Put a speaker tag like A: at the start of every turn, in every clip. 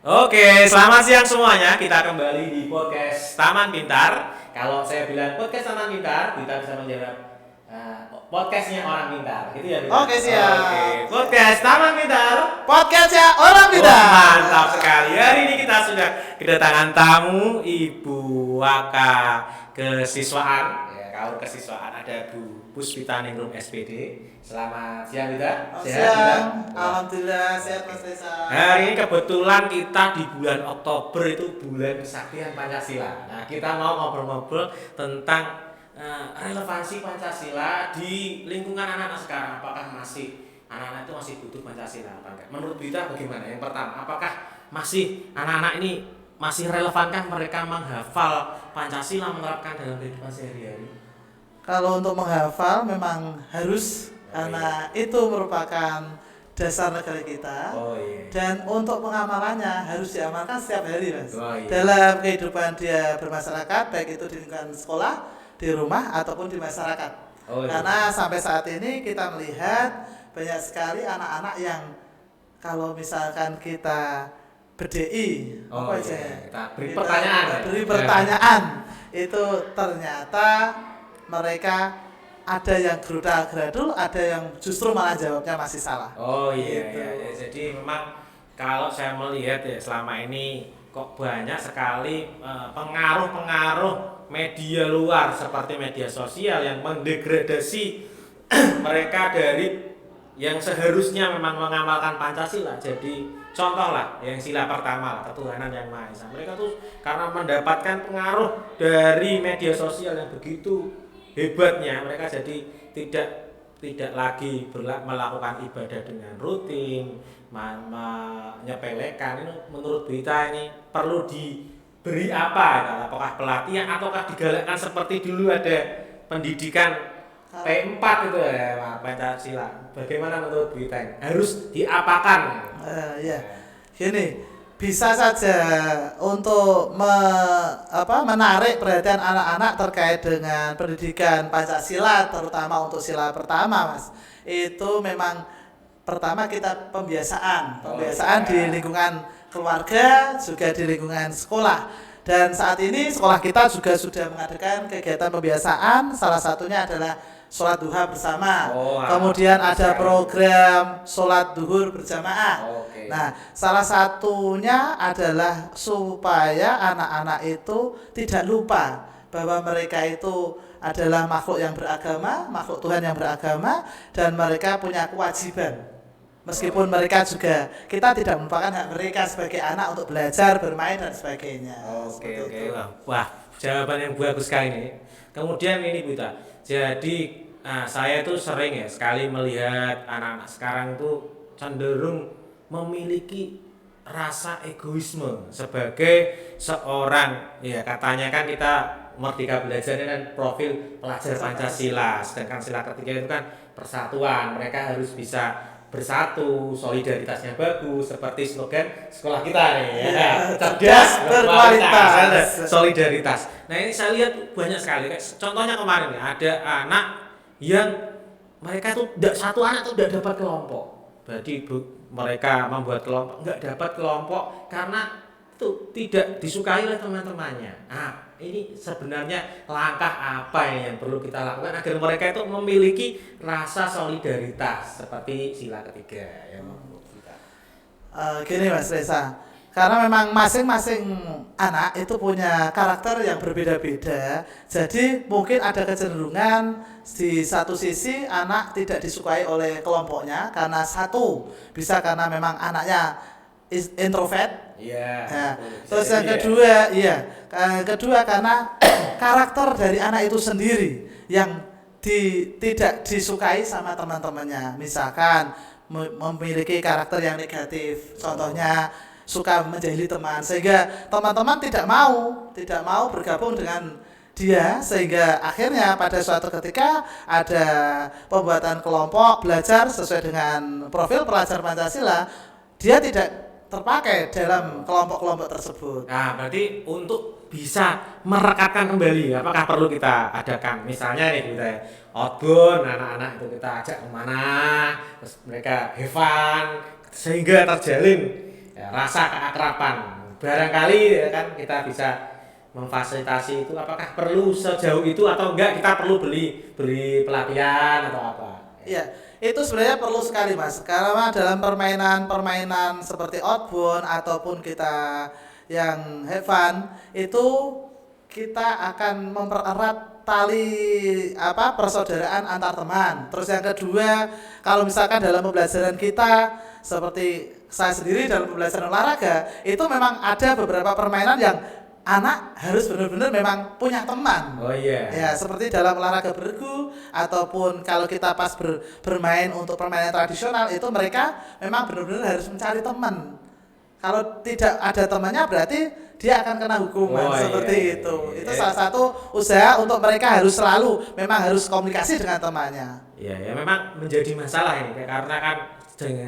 A: Oke, selamat siang semuanya. Kita kembali di podcast Taman Pintar. Kalau saya bilang podcast Taman Pintar, kita bisa menjawab podcastnya orang pintar, gitu ya, Bita?
B: Oke,
A: Oke,
B: siap.
A: podcast Taman Pintar.
B: Podcastnya orang
A: Wah,
B: pintar.
A: mantap sekali. Hari ini kita sudah kedatangan tamu Ibu Waka Kesiswaan. Ya, kaur kesiswaan ada Bu Puspita Ningrum SPD. Selamat siang, Bita. Sehat, Bita?
B: Siang. Alhamdulillah sehat Mas Reza.
A: Hari ini kebetulan kita di bulan Oktober itu bulan kesaktian Pancasila. Nah, kita mau ngobrol-ngobrol tentang relevansi Pancasila di lingkungan anak-anak sekarang. Apakah anak-anak itu masih butuh Pancasila apa enggak? Menurut Bita bagaimana? Yang pertama, apakah masih anak-anak ini masih relevankah mereka menghafal Pancasila, menerapkan dalam kehidupan sehari-hari?
B: Kalau untuk menghafal memang harus karena itu merupakan dasar negara kita.
A: Oh iya.
B: Dan untuk pengamalannya harus diamalkan setiap hari, Mas.
A: Oh iya.
B: Dalam kehidupan dia bermasyarakat, baik itu di lingkungan sekolah, di rumah ataupun di masyarakat.
A: Oh iya.
B: Karena sampai saat ini kita melihat banyak sekali anak-anak yang kalau misalkan kita BDI,
A: Oh
B: apa
A: iya.
B: aja?
A: Kita beri pertanyaan.
B: Beri pertanyaan. Itu ternyata mereka ada yang gerudal-geradul, ada yang justru malah jawabnya masih salah.
A: Oh iya,
B: Gitu.
A: iya. Jadi memang kalau saya melihat ya selama ini kok banyak sekali pengaruh-pengaruh media luar seperti media sosial yang mendegradasi mereka dari yang seharusnya memang mengamalkan Pancasila. Jadi contohlah yang sila pertama lah, ketuhanan yang Maha Esa. Mereka tuh karena mendapatkan pengaruh dari media sosial yang begitu hebatnya, mereka jadi tidak lagi melakukan ibadah dengan rutin, menyepelekan. Ini menurut berita ini perlu diberi apa? Apakah pelatihan ataukah digalakkan seperti dulu ada pendidikan P4 itu ya Pancasila? Bagaimana menurut berita ini? Harus diapakan?
B: Ya, gini. Bisa saja untuk menarik perhatian anak-anak terkait dengan pendidikan Pancasila, terutama untuk sila pertama, Mas. Itu memang pertama kita pembiasaan di lingkungan keluarga, juga di lingkungan sekolah. Dan saat ini sekolah kita juga sudah mengadakan kegiatan pembiasaan, salah satunya adalah sholat duha bersama. Kemudian ada program sholat duhur berjamaah. Nah, salah satunya adalah supaya anak-anak itu tidak lupa bahwa mereka itu adalah makhluk yang beragama, makhluk Tuhan yang beragama, dan mereka punya kewajiban. Meskipun mereka juga, kita tidak melupakan hak mereka sebagai anak untuk belajar, bermain, dan sebagainya.
A: Oke. Wah, jawaban yang bagus sekali ini. Kemudian ini Buta. Jadi saya tuh sering ya sekali melihat anak-anak sekarang tuh cenderung memiliki rasa egoisme sebagai seorang, ya katanya kan kita Merdeka Belajar ini kan profil pelajar Pancasila, sedangkan sila ketiga itu kan persatuan. Mereka harus bisa bersatu, solidaritasnya bagus seperti slogan sekolah kita nih ya. Cerdas berkualitas, solidaritas. Nah, ini saya lihat banyak sekali. Contohnya kemarin ya, ada anak yang mereka tuh satu anak tuh tidak dapat kelompok. Berarti mereka membuat kelompok, nggak dapat kelompok karena itu tidak disukai oleh teman-temannya. Nah, ini sebenarnya langkah apa yang perlu kita lakukan agar mereka itu memiliki rasa solidaritas seperti sila ketiga yang kita.
B: Gini Mas Reza, karena memang masing-masing anak itu punya karakter yang berbeda-beda. Jadi mungkin ada kecenderungan di satu sisi anak tidak disukai oleh kelompoknya karena satu, bisa karena memang anaknya introvert.
A: Iya.
B: Nah, terus yang kedua, kedua karena karakter dari anak itu sendiri yang tidak disukai sama teman-temannya. Misalkan memiliki karakter yang negatif, contohnya suka menjahili teman, sehingga teman-teman tidak mau bergabung dengan dia, sehingga akhirnya pada suatu ketika ada pembuatan kelompok belajar sesuai dengan profil pelajar Pancasila, dia tidak terpakai dalam kelompok-kelompok tersebut.
A: Nah, berarti untuk bisa merekatkan kembali, apakah perlu kita adakan misalnya nih kita outbound anak-anak itu kita ajak kemana, terus mereka have fun sehingga terjalin ya, rasa keakraban. Barangkali ya kan kita bisa memfasilitasi itu, apakah perlu sejauh itu atau enggak kita perlu beli pelatihan atau apa.
B: Iya, itu sebenarnya perlu sekali Mas. Karena dalam permainan seperti outbound ataupun kita yang have fun itu kita akan mempererat tali persaudaraan antar teman. Terus yang kedua, kalau misalkan dalam pembelajaran kita seperti saya sendiri dalam pembelajaran olahraga, itu memang ada beberapa permainan yang anak harus benar-benar memang punya teman.
A: Oh iya.
B: Ya, seperti dalam olahraga bergu ataupun kalau kita pas bermain untuk permainan tradisional itu mereka memang benar-benar harus mencari teman. Kalau tidak ada temannya berarti dia akan kena hukuman seperti itu. Itu salah satu usaha untuk mereka harus selalu memang harus komunikasi dengan temannya.
A: Iya, ya memang menjadi masalah ini karena kan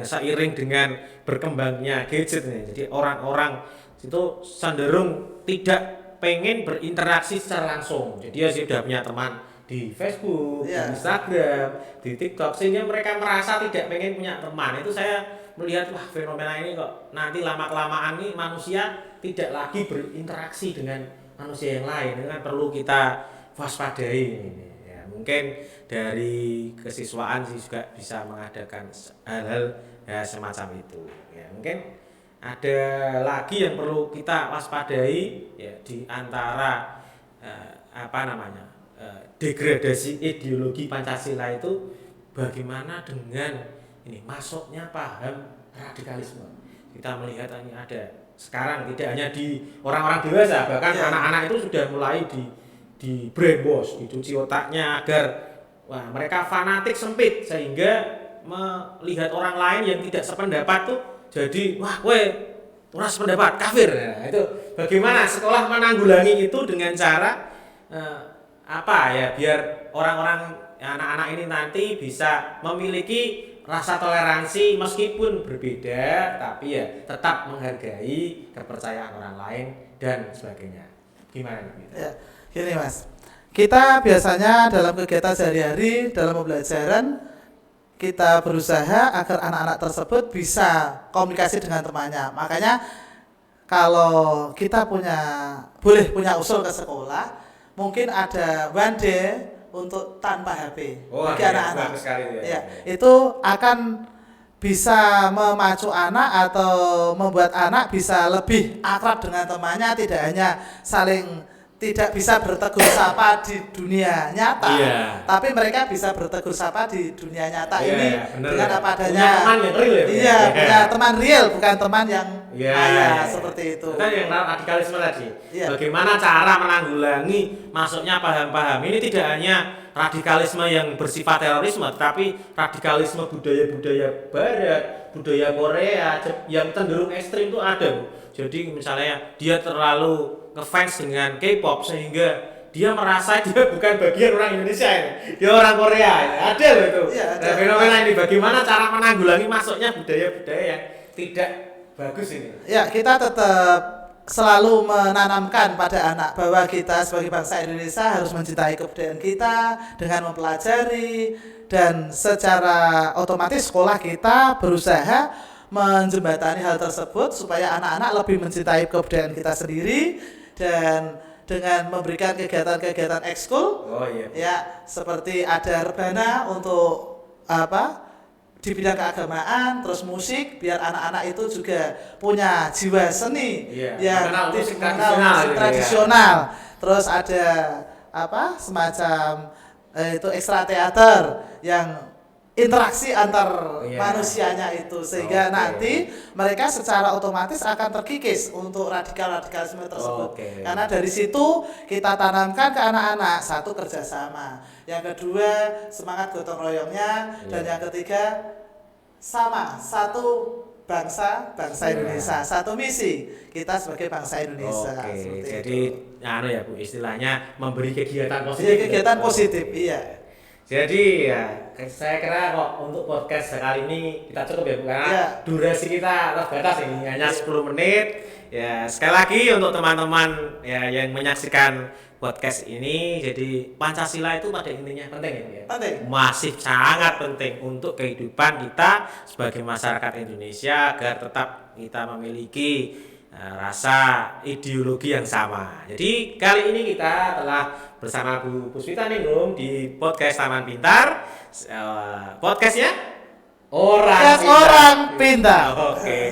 A: seiring dengan berkembangnya gadget nih. Jadi orang-orang itu cenderung tidak pengen berinteraksi secara langsung. Jadi dia sudah punya teman di Facebook, di Instagram, di TikTok sehingga mereka merasa tidak pengen punya teman. Itu saya melihat wah fenomena ini kok nanti lama-kelamaan nih manusia tidak lagi berinteraksi dengan manusia yang lain. Ini kan perlu kita waspadai ini. Ya, mungkin dari kesiswaan sih juga bisa mengadakan hal-hal ya semacam itu. Ya, mungkin ada lagi yang perlu kita waspadai ya di antara degradasi ideologi Pancasila itu bagaimana dengan ini masuknya paham radikalisme. Kita melihat ini ada sekarang tidak hanya di orang-orang dewasa, bahkan anak-anak itu sudah mulai di brainwash, dicuci otaknya agar mereka fanatik sempit sehingga melihat orang lain yang tidak sependapat tuh jadi ora sependapat kafir. Nah, itu bagaimana sekolah menanggulangi itu dengan cara biar orang-orang anak-anak ini nanti bisa memiliki rasa toleransi meskipun berbeda tapi ya tetap menghargai kepercayaan orang lain dan sebagainya. Gimana gitu?
B: Ya, gini Mas. Kita biasanya dalam kegiatan sehari-hari dalam pembelajaran kita berusaha agar anak-anak tersebut bisa komunikasi dengan temannya. Makanya kalau kita boleh punya usul ke sekolah, mungkin ada one day untuk tanpa HP bagi anak-anak. Ya, itu akan bisa memacu anak atau membuat anak bisa lebih akrab dengan temannya, tidak hanya tidak bisa bertegur sapa di dunia nyata, tapi mereka bisa bertegur sapa di dunia nyata dengan apa adanya. Punya teman real, bukan teman yang seperti itu.
A: Itu yang radikalisme tadi. Bagaimana cara menanggulangi masuknya paham-paham ini tidak hanya radikalisme yang bersifat terorisme, tapi radikalisme budaya-budaya Barat, budaya Korea yang cenderung ekstrim itu ada, Bu. Jadi misalnya dia terlalu ngefans dengan K-pop sehingga dia merasa dia bukan bagian orang Indonesia ini. Dia orang Korea. Ada loh itu. Fenomena ini bagaimana cara menanggulangi masuknya budaya-budaya yang tidak bagus ini.
B: Ya, kita tetap selalu menanamkan pada anak bahwa kita sebagai bangsa Indonesia harus mencintai kebudayaan kita dengan mempelajari dan secara otomatis sekolah kita berusaha menjembatani hal tersebut supaya anak-anak lebih mencintai kebudayaan kita sendiri dan dengan memberikan kegiatan-kegiatan ekskul seperti ada rebana untuk di bidang keagamaan, terus musik biar anak-anak itu juga punya jiwa seni yang tradisional. Terus ada semacam itu ekstra teater yang interaksi antar manusianya itu sehingga nanti mereka secara otomatis akan terkikis untuk radikalisme tersebut. Karena dari situ kita tanamkan ke anak-anak satu kerjasama, yang kedua semangat gotong royongnya, dan yang ketiga satu bangsa Indonesia, satu misi kita sebagai bangsa Indonesia.
A: Jadi Bu istilahnya memberi kegiatan positif.
B: Kegiatan positif, iya.
A: Jadi ya saya kira kok untuk podcast kali ini kita cukup ya Bu, karena
B: Ya.
A: durasi kita terbatas ini hanya 10 menit. Ya sekali lagi untuk teman-teman ya yang menyaksikan podcast ini, jadi Pancasila itu pada intinya penting ya Bu, ya.
B: Penting.
A: Masih sangat penting untuk kehidupan kita sebagai masyarakat Indonesia agar tetap kita memiliki rasa ideologi yang sama. Jadi kali ini kita telah bersama Bu Puspita Ningrum di podcast Taman Pintar. Podcastnya
B: Podcast Orang Pintar.
A: Oke.